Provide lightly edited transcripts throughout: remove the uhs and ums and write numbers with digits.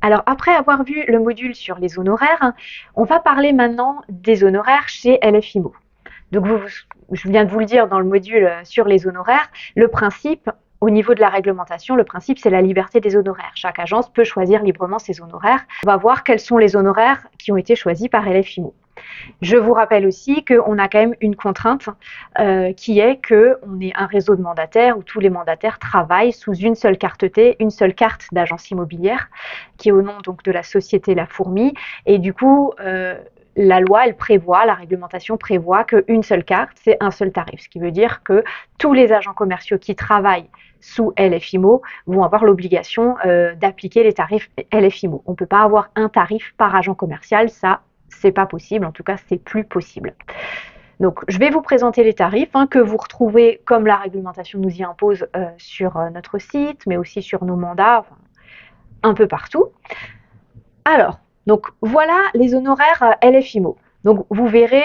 Alors après avoir vu le module sur les honoraires, on va parler maintenant des honoraires chez LFIMO. Donc je viens de vous le dire dans le module sur les honoraires, le principe au niveau de la réglementation, le principe c'est la liberté des honoraires. Chaque agence peut choisir librement ses honoraires. On va voir quels sont les honoraires qui ont été choisis par LFIMO. Je vous rappelle aussi qu'on a quand même une contrainte qui est qu'on est un réseau de mandataires où tous les mandataires travaillent sous une seule carte T, une seule carte d'agence immobilière qui est au nom donc de la société La Fourmi. Et du coup, la loi, elle prévoit, la réglementation prévoit qu'une seule carte, c'est un seul tarif. Ce qui veut dire que tous les agents commerciaux qui travaillent sous LFIMO vont avoir l'obligation d'appliquer les tarifs LFIMO. On ne peut pas avoir un tarif par agent commercial, ça c'est pas possible, en tout cas c'est plus possible. Donc je vais vous présenter les tarifs que vous retrouvez comme la réglementation nous y impose sur notre site, mais aussi sur nos mandats, un peu partout. Alors, donc voilà les honoraires LFIMO. Donc vous verrez,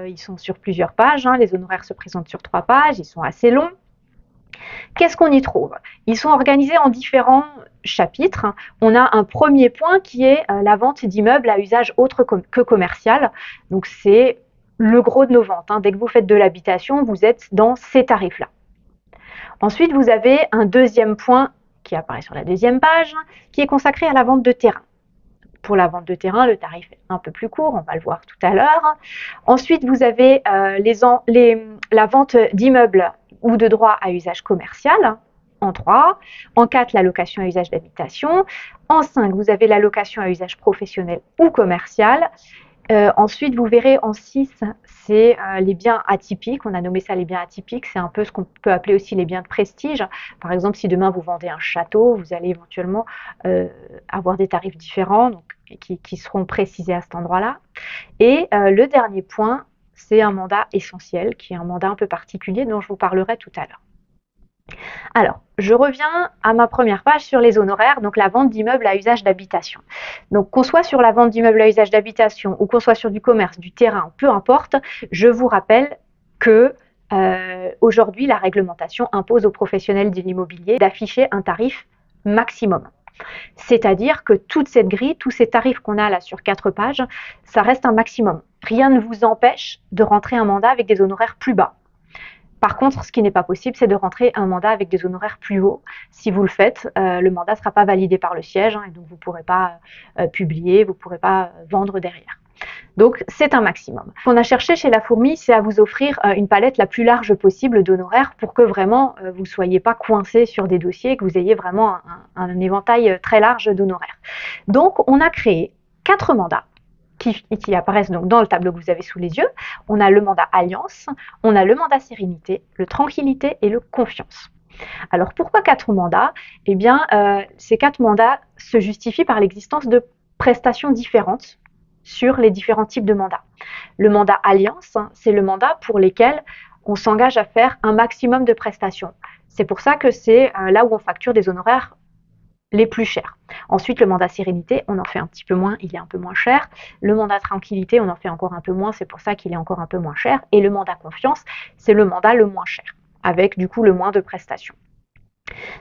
ils sont sur plusieurs pages, les honoraires se présentent sur 3 pages, ils sont assez longs. Qu'est-ce qu'on y trouve? Ils sont organisés en différents chapitres. On a un premier point qui est la vente d'immeubles à usage autre que commercial. Donc c'est le gros de nos ventes. Dès que vous faites de l'habitation, vous êtes dans ces tarifs-là. Ensuite, vous avez un deuxième point qui apparaît sur la deuxième page, qui est consacré à la vente de terrain. Pour la vente de terrain, le tarif est un peu plus court, on va le voir tout à l'heure. Ensuite, vous avez la vente d'immeubles ou de droits à usage commercial, en 3. En 4, la location à usage d'habitation. En 5, vous avez la location à usage professionnel ou commercial. Ensuite, vous verrez en 6, c'est les biens atypiques. On a nommé ça les biens atypiques. C'est un peu ce qu'on peut appeler aussi les biens de prestige. Par exemple, si demain vous vendez un château, vous allez éventuellement avoir des tarifs différents donc, qui seront précisés à cet endroit-là. Et le dernier point, c'est un mandat essentiel, qui est un mandat un peu particulier dont je vous parlerai tout à l'heure. Alors, je reviens à ma première page sur les honoraires, donc la vente d'immeubles à usage d'habitation. Donc qu'on soit sur la vente d'immeubles à usage d'habitation ou qu'on soit sur du commerce, du terrain, peu importe, je vous rappelle que aujourd'hui, la réglementation impose aux professionnels de l'immobilier d'afficher un tarif maximum. C'est-à-dire que toute cette grille, tous ces tarifs qu'on a là sur 4 pages, ça reste un maximum. Rien ne vous empêche de rentrer un mandat avec des honoraires plus bas. Par contre, ce qui n'est pas possible, c'est de rentrer un mandat avec des honoraires plus hauts. Si vous le faites, le mandat ne sera pas validé par le siège et donc vous ne pourrez pas publier, vous ne pourrez pas vendre derrière. Donc, c'est un maximum. Ce qu'on a cherché chez La Fourmi, c'est à vous offrir une palette la plus large possible d'honoraires pour que vraiment vous ne soyez pas coincé sur des dossiers, que vous ayez vraiment un éventail très large d'honoraires. Donc, on a créé 4 mandats qui apparaissent donc dans le tableau que vous avez sous les yeux. On a le mandat Alliance, on a le mandat Sérénité, le Tranquillité et le Confiance. Alors pourquoi 4 mandats? Eh bien, ces 4 mandats se justifient par l'existence de prestations différentes sur les différents types de mandats. Le mandat Alliance, c'est le mandat pour lequel on s'engage à faire un maximum de prestations. C'est pour ça que c'est là où on facture des honoraires les plus chers. Ensuite, le mandat Sérénité, on en fait un petit peu moins, il est un peu moins cher. Le mandat Tranquillité, on en fait encore un peu moins, c'est pour ça qu'il est encore un peu moins cher. Et le mandat Confiance, c'est le mandat le moins cher, avec du coup le moins de prestations.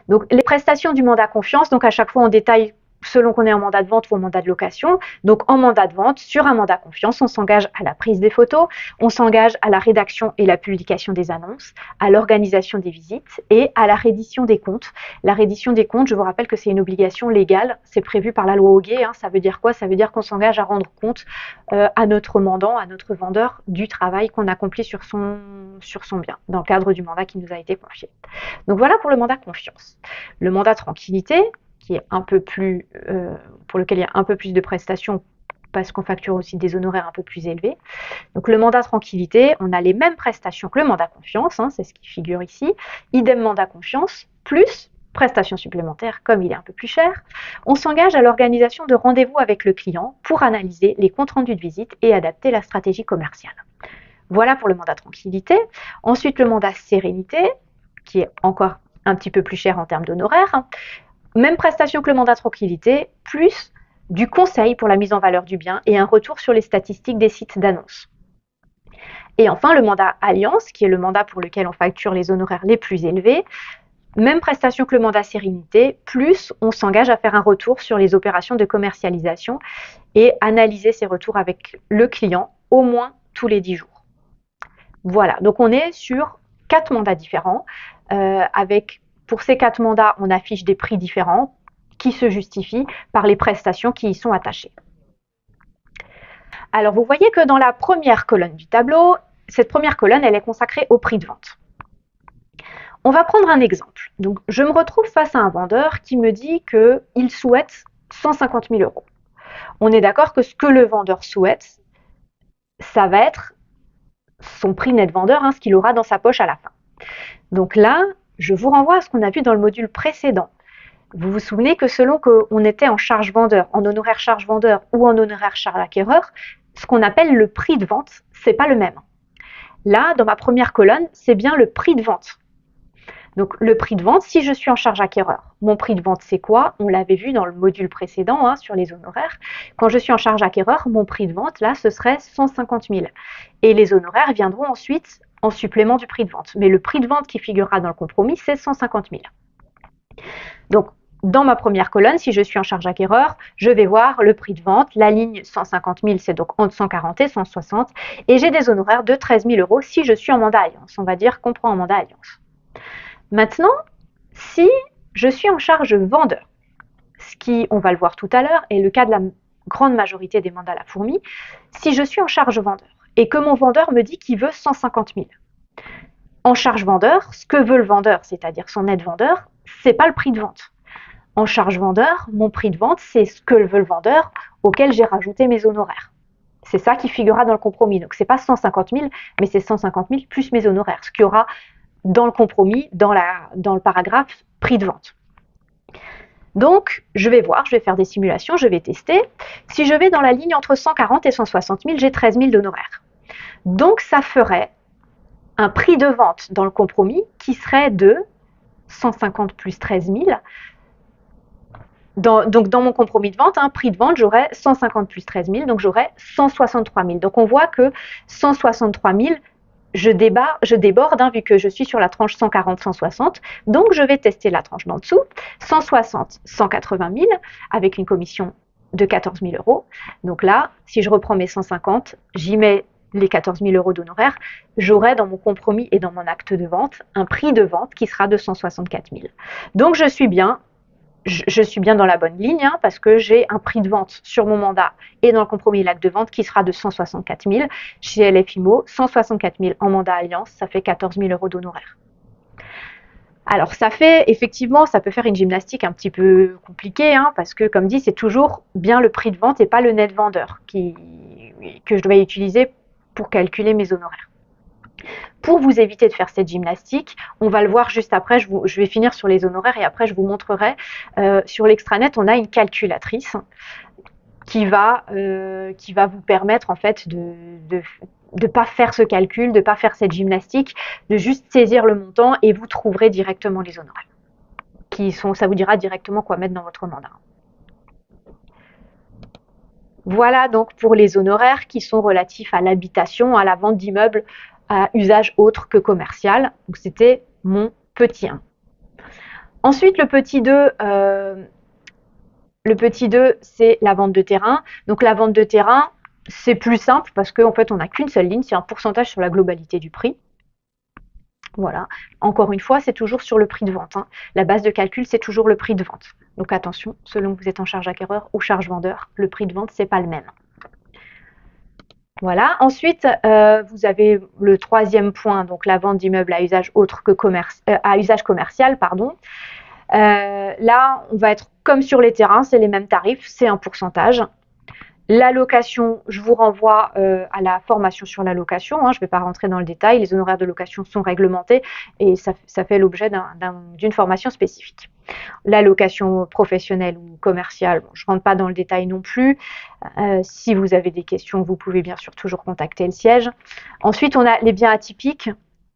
Donc les prestations du mandat Confiance, donc à chaque fois on détaille selon qu'on est en mandat de vente ou en mandat de location. Donc en mandat de vente, sur un mandat confiance, on s'engage à la prise des photos, on s'engage à la rédaction et la publication des annonces, à l'organisation des visites et à la reddition des comptes. La reddition des comptes, je vous rappelle que c'est une obligation légale, c'est prévu par la loi Hoguet. Ça veut dire quoi? Ça veut dire qu'on s'engage à rendre compte à notre mandant, à notre vendeur, du travail qu'on accomplit sur son bien, dans le cadre du mandat qui nous a été confié. Donc voilà pour le mandat confiance. Le mandat tranquillité, qui est un peu plus, pour lequel il y a un peu plus de prestations parce qu'on facture aussi des honoraires un peu plus élevés. Donc le mandat tranquillité, on a les mêmes prestations que le mandat confiance, c'est ce qui figure ici. Idem mandat confiance, plus prestations supplémentaires comme il est un peu plus cher. On s'engage à l'organisation de rendez-vous avec le client pour analyser les comptes rendus de visite et adapter la stratégie commerciale. Voilà pour le mandat tranquillité. Ensuite, le mandat sérénité, qui est encore un petit peu plus cher en termes d'honoraires. Même prestation que le mandat tranquillité, plus du conseil pour la mise en valeur du bien et un retour sur les statistiques des sites d'annonces. Et enfin, le mandat Alliance, qui est le mandat pour lequel on facture les honoraires les plus élevés. même prestation que le mandat sérénité, plus on s'engage à faire un retour sur les opérations de commercialisation et analyser ces retours avec le client au moins tous les 10 jours. Voilà, donc on est sur 4 mandats différents. Pour ces 4 mandats, on affiche des prix différents qui se justifient par les prestations qui y sont attachées. Alors vous voyez que dans la première colonne du tableau, cette première colonne, elle est consacrée au prix de vente. On va prendre un exemple. Donc, je me retrouve face à un vendeur qui me dit qu'il souhaite 150 000 euros. On est d'accord que ce que le vendeur souhaite, ça va être son prix net vendeur, ce qu'il aura dans sa poche à la fin. Donc là, je vous renvoie à ce qu'on a vu dans le module précédent. Vous vous souvenez que selon qu'on était en charge vendeur, en honoraire charge vendeur ou en honoraire charge acquéreur, ce qu'on appelle le prix de vente, c'est pas le même. Là, dans ma première colonne, c'est bien le prix de vente. Donc le prix de vente, si je suis en charge acquéreur, mon prix de vente c'est quoi? On l'avait vu dans le module précédent sur les honoraires. Quand je suis en charge acquéreur, mon prix de vente là ce serait 150 000. Et les honoraires viendront ensuite en supplément du prix de vente. Mais le prix de vente qui figurera dans le compromis c'est 150 000. Donc dans ma première colonne, si je suis en charge acquéreur, je vais voir le prix de vente. La ligne 150 000, c'est donc entre 140 et 160. Et j'ai des honoraires de 13 000 euros si je suis en mandat alliance. On va dire qu'on prend en mandat alliance. Maintenant, si je suis en charge vendeur, ce qui, on va le voir tout à l'heure, est le cas de la grande majorité des mandats à la fourmi, si je suis en charge vendeur et que mon vendeur me dit qu'il veut 150 000, en charge vendeur, ce que veut le vendeur, c'est-à-dire son net vendeur, c'est pas le prix de vente. En charge vendeur, mon prix de vente, c'est ce que veut le vendeur auquel j'ai rajouté mes honoraires. C'est ça qui figurera dans le compromis. Donc, c'est pas 150 000, mais c'est 150 000 plus mes honoraires, ce qui aura dans le compromis, dans le paragraphe prix de vente. Donc, je vais voir, je vais faire des simulations, je vais tester. Si je vais dans la ligne entre 140 et 160 000, j'ai 13 000 d'honoraires. Donc, ça ferait un prix de vente dans le compromis qui serait de 150 plus 13 000. Donc, dans mon compromis de vente, prix de vente, j'aurais 150 plus 13 000, donc j'aurais 163 000. Donc, on voit que 163 000, je déborde vu que je suis sur la tranche 140-160, donc je vais tester la tranche d'en dessous, 160-180 000 avec une commission de 14 000 euros. Donc là, si je reprends mes 150, j'y mets les 14 000 euros d'honoraires, j'aurai dans mon compromis et dans mon acte de vente un prix de vente qui sera de 164 000. Donc je suis bien dans la bonne ligne parce que j'ai un prix de vente sur mon mandat et dans le compromis et l'acte de vente qui sera de 164 000 chez LF IMO, 164 000 en mandat alliance, ça fait 14 000 euros d'honoraires. Alors ça peut faire une gymnastique un petit peu compliquée parce que comme dit, c'est toujours bien le prix de vente et pas le net vendeur que je dois utiliser pour calculer mes honoraires. Pour vous éviter de faire cette gymnastique, on va le voir juste après, je vais finir sur les honoraires et après je vous montrerai. Sur l'extranet, on a une calculatrice qui va vous permettre en fait de pas faire ce calcul, de pas faire cette gymnastique, de juste saisir le montant et vous trouverez directement les honoraires. Ça vous dira directement quoi mettre dans votre mandat. Voilà donc pour les honoraires qui sont relatifs à l'habitation, à la vente d'immeubles à usage autre que commercial. Donc c'était mon petit 1. Ensuite, le petit 2, c'est la vente de terrain. Donc la vente de terrain, c'est plus simple parce qu'en fait, on n'a qu'une seule ligne, c'est un pourcentage sur la globalité du prix. Voilà. Encore une fois, c'est toujours sur le prix de vente. La base de calcul, c'est toujours le prix de vente. Donc attention, selon que vous êtes en charge acquéreur ou charge vendeur, le prix de vente, c'est pas le même. Voilà. Ensuite, vous avez le troisième point, donc la vente d'immeubles à usage autre que à usage commercial, pardon. Là, on va être comme sur les terrains, c'est les mêmes tarifs, c'est un pourcentage. La location, je vous renvoie à la formation sur la location. Je ne vais pas rentrer dans le détail. Les honoraires de location sont réglementés et ça fait l'objet d'une formation spécifique. La location professionnelle ou commerciale, je ne rentre pas dans le détail non plus. Si vous avez des questions, vous pouvez bien sûr toujours contacter le siège. Ensuite, on a les biens atypiques.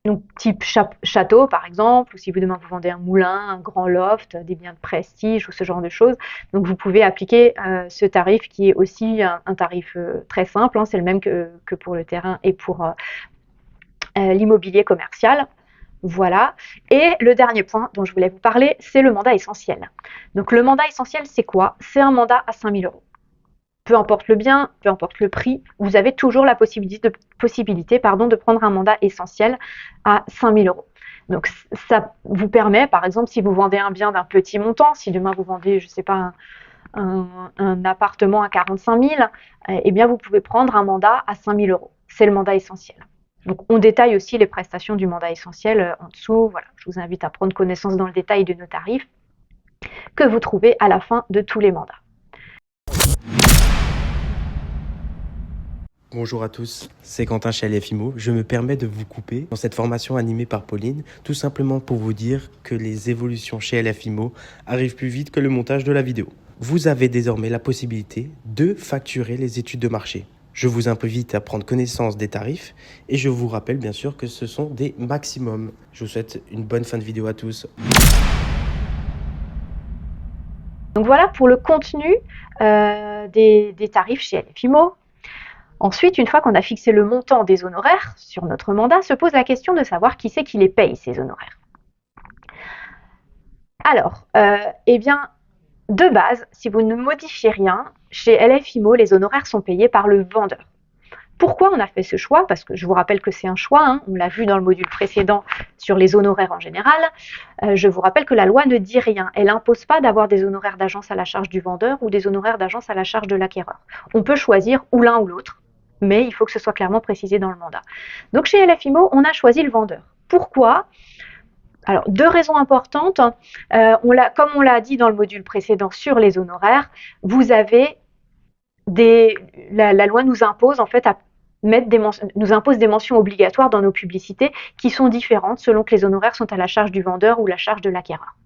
Donc, type château, par exemple, ou si vous vendez un moulin, un grand loft, des biens de prestige ou ce genre de choses. Donc, vous pouvez appliquer ce tarif qui est aussi un tarif très simple. C'est le même que pour le terrain et pour l'immobilier commercial. Voilà. Et le dernier point dont je voulais vous parler, c'est le mandat essentiel. Donc le mandat essentiel, c'est quoi? C'est un mandat à 5 000 euros. Peu importe le bien, peu importe le prix, vous avez toujours la possibilité, de prendre un mandat essentiel à 5 000 euros. Donc ça vous permet, par exemple, si vous vendez un bien d'un petit montant, si demain vous vendez, je ne sais pas, un appartement à 45 000, eh bien vous pouvez prendre un mandat à 5 000 euros. C'est le mandat essentiel. Donc on détaille aussi les prestations du mandat essentiel en dessous. Voilà, je vous invite à prendre connaissance dans le détail de nos tarifs que vous trouvez à la fin de tous les mandats. Bonjour à tous, c'est Quentin chez LFIMO. Je me permets de vous couper dans cette formation animée par Pauline, tout simplement pour vous dire que les évolutions chez LFIMO arrivent plus vite que le montage de la vidéo. Vous avez désormais la possibilité de facturer les études de marché. Je vous invite à prendre connaissance des tarifs et je vous rappelle bien sûr que ce sont des maximums. Je vous souhaite une bonne fin de vidéo à tous. Donc voilà pour le contenu des tarifs chez LFIMO. Ensuite, une fois qu'on a fixé le montant des honoraires sur notre mandat, se pose la question de savoir qui c'est qui les paye, ces honoraires. Alors, eh bien, de base, si vous ne modifiez rien, chez LFIMO, les honoraires sont payés par le vendeur. Pourquoi on a fait ce choix? Parce que je vous rappelle que c'est un choix, on l'a vu dans le module précédent sur les honoraires en général. Je vous rappelle que la loi ne dit rien. Elle n'impose pas d'avoir des honoraires d'agence à la charge du vendeur ou des honoraires d'agence à la charge de l'acquéreur. On peut choisir ou l'un ou l'autre, mais il faut que ce soit clairement précisé dans le mandat. Donc chez LFIMO, on a choisi le vendeur. Pourquoi? Alors, deux raisons importantes. Comme on l'a dit dans le module précédent sur les honoraires, vous avez la loi nous impose en fait nous impose des mentions obligatoires dans nos publicités qui sont différentes selon que les honoraires sont à la charge du vendeur ou la charge de l'acquéreur.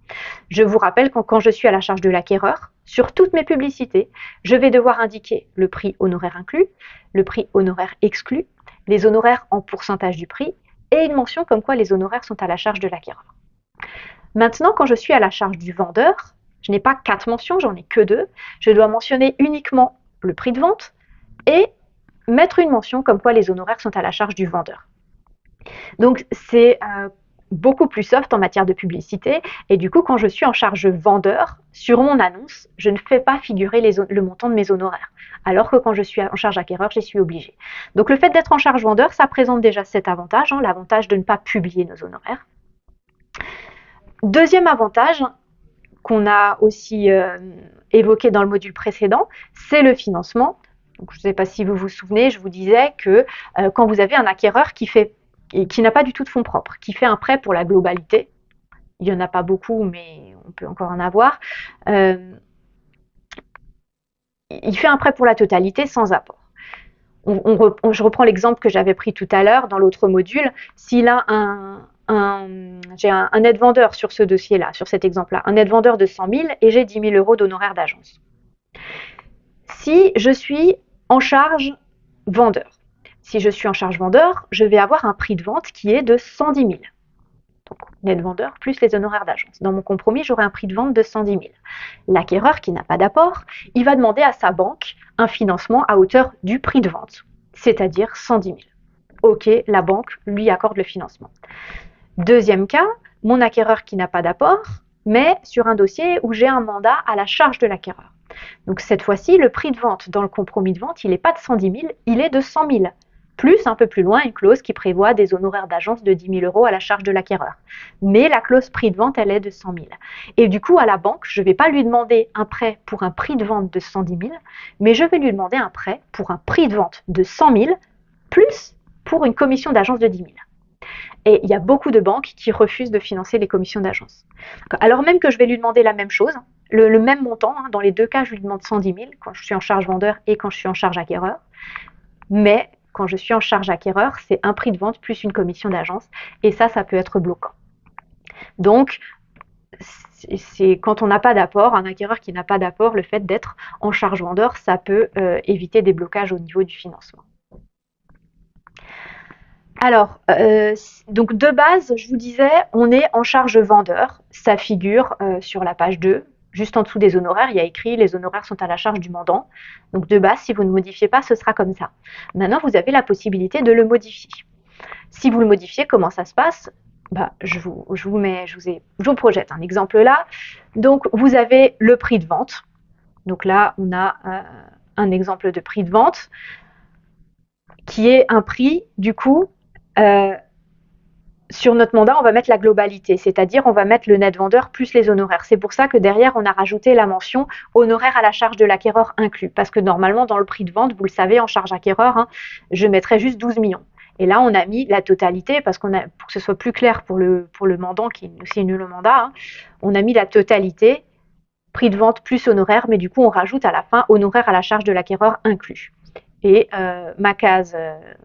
Je vous rappelle que quand je suis à la charge de l'acquéreur, sur toutes mes publicités, je vais devoir indiquer le prix honoraire inclus, le prix honoraire exclu, les honoraires en pourcentage du prix et une mention comme quoi les honoraires sont à la charge de l'acquéreur. Maintenant, quand je suis à la charge du vendeur, je n'ai pas 4 mentions, j'en ai que 2. Je dois mentionner uniquement le prix de vente et mettre une mention comme quoi les honoraires sont à la charge du vendeur. Donc c'est beaucoup plus soft en matière de publicité et du coup quand je suis en charge vendeur, sur mon annonce, je ne fais pas figurer le montant de mes honoraires. Alors que quand je suis en charge acquéreur, j'y suis obligée. Donc le fait d'être en charge vendeur, ça présente déjà cet avantage, l'avantage de ne pas publier nos honoraires. Deuxième avantage qu'on a aussi évoqué dans le module précédent, c'est le financement. Donc, je ne sais pas si vous vous souvenez, je vous disais que quand vous avez un acquéreur qui n'a pas du tout de fonds propres, qui fait un prêt pour la globalité, il n'y en a pas beaucoup, mais on peut encore en avoir, il fait un prêt pour la totalité sans apport. Je reprends l'exemple que j'avais pris tout à l'heure dans l'autre module. S'il a j'ai un net vendeur sur ce dossier-là, sur cet exemple-là, un net vendeur de 100 000 et j'ai 10 000 euros d'honoraires d'agence. Si je suis en charge vendeur, je vais avoir un prix de vente qui est de 110 000. Donc, net vendeur plus les honoraires d'agence. Dans mon compromis, j'aurai un prix de vente de 110 000. L'acquéreur qui n'a pas d'apport, il va demander à sa banque un financement à hauteur du prix de vente, c'est-à-dire 110 000. Ok, la banque lui accorde le financement. Deuxième cas, mon acquéreur qui n'a pas d'apport, mais sur un dossier où j'ai un mandat à la charge de l'acquéreur. Donc cette fois-ci, le prix de vente dans le compromis de vente, il n'est pas de 110 000, il est de 100 000. Plus, un peu plus loin, une clause qui prévoit des honoraires d'agence de 10 000 euros à la charge de l'acquéreur. Mais la clause prix de vente, elle est de 100 000. Et du coup, à la banque, je ne vais pas lui demander un prêt pour un prix de vente de 110 000, mais je vais lui demander un prêt pour un prix de vente de 100 000, plus pour une commission d'agence de 10 000. Et il y a beaucoup de banques qui refusent de financer les commissions d'agence. Alors même que je vais lui demander la même chose, le même montant, dans les deux cas, je lui demande 110 000 quand je suis en charge vendeur et quand je suis en charge acquéreur. Mais quand je suis en charge acquéreur, c'est un prix de vente plus une commission d'agence. Et ça peut être bloquant. Donc, c'est quand on n'a pas d'apport, un acquéreur qui n'a pas d'apport, le fait d'être en charge vendeur, ça peut éviter des blocages au niveau du financement. Alors, donc de base, je vous disais, on est en charge vendeur. Ça figure sur la page 2. Juste en dessous des honoraires, il y a écrit « Les honoraires sont à la charge du mandant ». Donc de base, si vous ne modifiez pas, ce sera comme ça. Maintenant, vous avez la possibilité de le modifier. Si vous le modifiez, comment ça se passe? je vous projette un exemple là. Donc, vous avez le prix de vente. Donc là, on a un exemple de prix de vente qui est un prix, du coup, sur notre mandat, on va mettre la globalité, c'est-à-dire on va mettre le net vendeur plus les honoraires. C'est pour ça que derrière, on a rajouté la mention honoraires à la charge de l'acquéreur inclus. Parce que normalement, dans le prix de vente, vous le savez, en charge acquéreur, hein, je mettrais juste 12 millions. Et là, on a mis la totalité, parce pour que ce soit plus clair pour le mandant qui nous signe le mandat, hein, on a mis la totalité, prix de vente plus honoraires, mais du coup, on rajoute à la fin honoraires à la charge de l'acquéreur inclus. Et ma case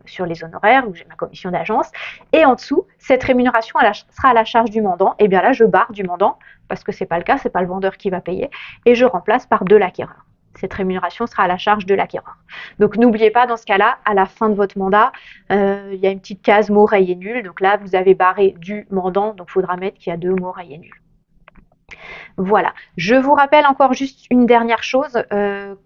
sur les honoraires, où j'ai ma commission d'agence, et en dessous, cette rémunération sera à la charge du mandant. Et bien là, je barre du mandant, parce que ce n'est pas le cas, ce n'est pas le vendeur qui va payer, et je remplace par de l'acquéreur. Cette rémunération sera à la charge de l'acquéreur. Donc n'oubliez pas, dans ce cas-là, à la fin de votre mandat, il y a une petite case mots rayés nuls. Donc là, vous avez barré du mandant, donc il faudra mettre qu'il y a 2 mots rayés nuls. Voilà. Je vous rappelle encore juste une dernière chose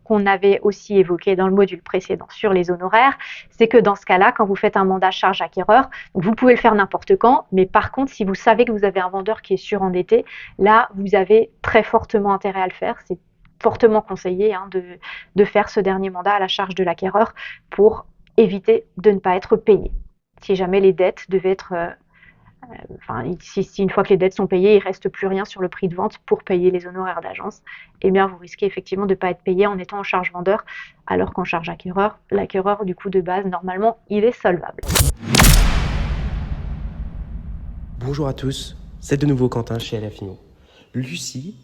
qu'on avait aussi évoquée dans le module précédent sur les honoraires, c'est que dans ce cas-là, quand vous faites un mandat charge acquéreur, vous pouvez le faire n'importe quand, mais par contre, si vous savez que vous avez un vendeur qui est surendetté, là, vous avez très fortement intérêt à le faire. C'est fortement conseillé de faire ce dernier mandat à la charge de l'acquéreur pour éviter de ne pas être payé. Si jamais les dettes devaient être si une fois que les dettes sont payées, il ne reste plus rien sur le prix de vente pour payer les honoraires d'agence, eh bien, vous risquez effectivement de ne pas être payé en étant en charge vendeur, alors qu'en charge acquéreur, l'acquéreur, du coup, de base, normalement, il est solvable. Bonjour à tous, c'est de nouveau Quentin chez LF IMO. Lucie,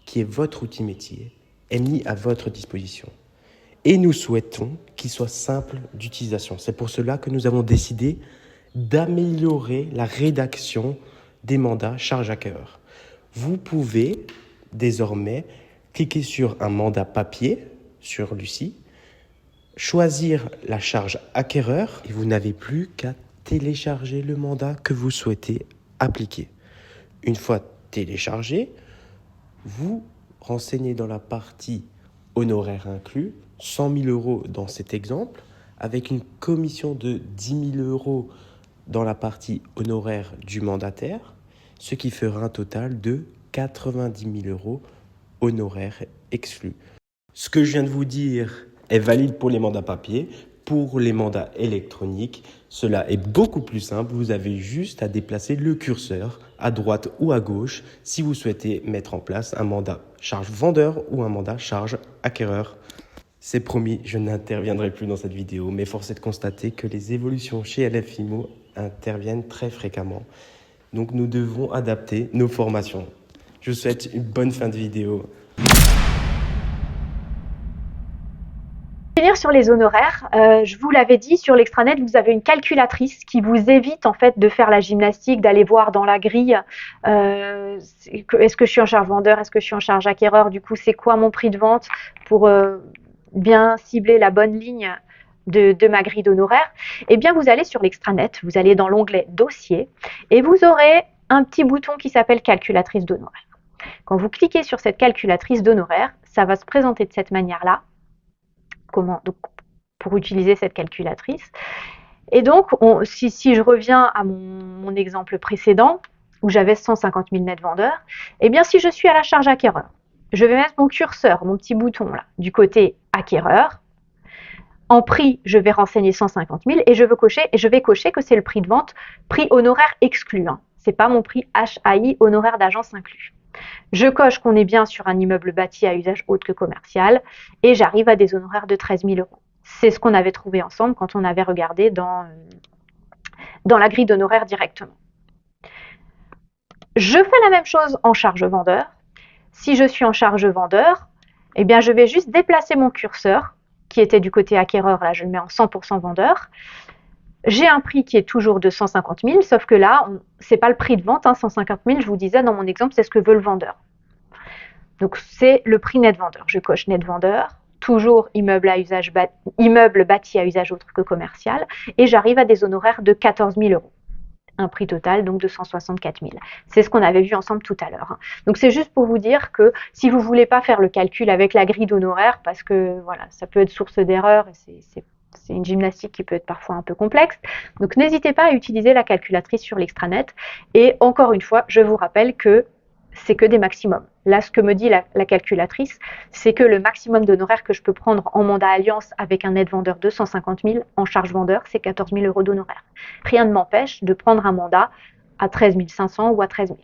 qui est votre outil métier, est mis à votre disposition. Et nous souhaitons qu'il soit simple d'utilisation. C'est pour cela que nous avons décidé d'améliorer la rédaction des mandats charge acquéreur. Vous pouvez désormais cliquer sur un mandat papier sur Lucie, choisir la charge acquéreur et vous n'avez plus qu'à télécharger le mandat que vous souhaitez appliquer. Une fois téléchargé, vous renseignez dans la partie honoraires inclus 100 000 € dans cet exemple, avec une commission de 10 000 € dans la partie honoraire du mandataire, ce qui fera un total de 90 000 € honoraires exclus. Ce que je viens de vous dire est valide pour les mandats papier. Pour les mandats électroniques, cela est beaucoup plus simple. Vous avez juste à déplacer le curseur à droite ou à gauche si vous souhaitez mettre en place un mandat charge vendeur ou un mandat charge acquéreur. C'est promis, je n'interviendrai plus dans cette vidéo, mais force est de constater que les évolutions chez LF IMO interviennent très fréquemment. Donc nous devons adapter nos formations. Je vous souhaite une bonne fin de vidéo. Sur les honoraires, je vous l'avais dit, sur l'extranet, vous avez une calculatrice qui vous évite en fait de faire la gymnastique, d'aller voir dans la grille est-ce que je suis en charge vendeur, est-ce que je suis en charge acquéreur, du coup c'est quoi mon prix de vente pour bien cibler la bonne ligne de ma grille d'honoraires. Eh bien vous allez sur l'extranet, vous allez dans l'onglet dossier et vous aurez un petit bouton qui s'appelle calculatrice d'honoraires. Quand vous cliquez sur cette calculatrice d'honoraires, ça va se présenter de cette manière-là. Donc, pour utiliser cette calculatrice. Et donc, si je reviens à mon exemple précédent, où j'avais 150 000 net vendeurs, eh bien, si je suis à la charge acquéreur, je vais mettre mon curseur, mon petit bouton là, du côté acquéreur. En prix, je vais renseigner 150 000 et je vais cocher que c'est le prix de vente, prix honoraire exclu. Hein. Ce n'est pas mon prix HAI, honoraire d'agence inclus. Je coche qu'on est bien sur un immeuble bâti à usage autre que commercial et j'arrive à des honoraires de 13 000 €. C'est ce qu'on avait trouvé ensemble quand on avait regardé dans la grille d'honoraires directement. Je fais la même chose en charge vendeur. Si je suis en charge vendeur, eh bien je vais juste déplacer mon curseur qui était du côté acquéreur, là je le mets en 100% vendeur. J'ai un prix qui est toujours de 150 000, sauf que là, ce n'est pas le prix de vente, hein, 150 000, je vous disais dans mon exemple, c'est ce que veut le vendeur. Donc c'est le prix net vendeur. Je coche net vendeur, toujours immeuble bâti à usage autre que commercial, et j'arrive à des honoraires de 14 000 €. Un prix total donc de 164 000. C'est ce qu'on avait vu ensemble tout à l'heure. Donc c'est juste pour vous dire que si vous ne voulez pas faire le calcul avec la grille d'honoraires, parce que voilà, ça peut être source d'erreur et C'est une gymnastique qui peut être parfois un peu complexe. Donc n'hésitez pas à utiliser la calculatrice sur l'extranet. Et encore une fois, je vous rappelle que c'est que des maximums. Là, ce que me dit la calculatrice, c'est que le maximum d'honoraires que je peux prendre en mandat alliance avec un net vendeur de 150 000, en charge vendeur, c'est 14 000 € d'honoraires. Rien ne m'empêche de prendre un mandat à 13 500 ou à 13 000.